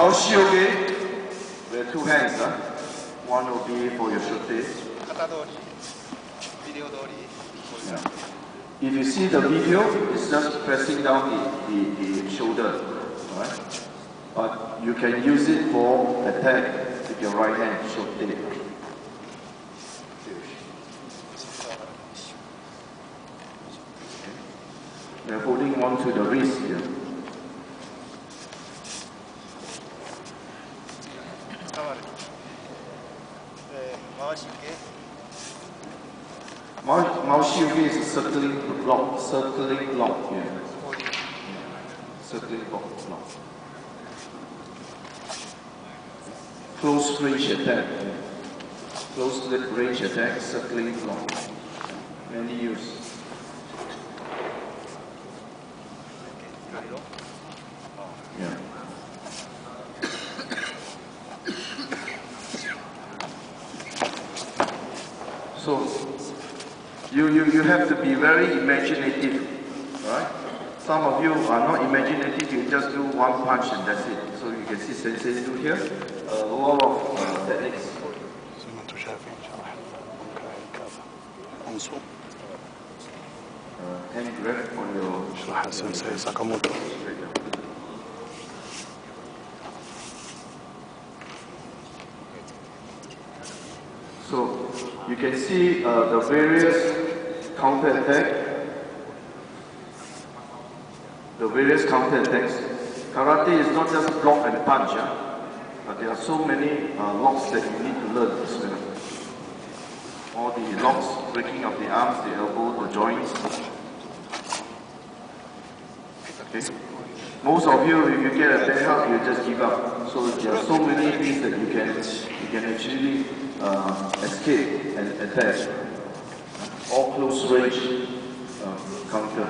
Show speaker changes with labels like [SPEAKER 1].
[SPEAKER 1] Mao Shioge, with two hands. One will be for your shote. Yeah. If you see the video, it's just pressing down the shoulder. Right? But you can use it for attack with your right hand, shote. We're holding on to the wrist here. Mao Shioge is a circling block, yeah. Circling block. Close range attack, close range attack, circling block. Many use. Yeah. So you have to be very imaginative, right? Some of you are not imaginative, you just do one punch and that's it. So you can see Sensei do here a lot of techniques.
[SPEAKER 2] زي ما انتم شايفين شرح كذا منصوب.
[SPEAKER 1] Hand grab on your
[SPEAKER 2] شرح سensei ساكاموتو.
[SPEAKER 1] So you can see the various counter attacks. The various counter attacks. Karate is not just block and punch, but there are so many locks that you need to learn as well. All the locks, breaking of the arms, the elbow, the joints. Okay. Most of you, if you get a bad hug, you just give up. So there are so many things that you can actually escape and attack. All close range counter.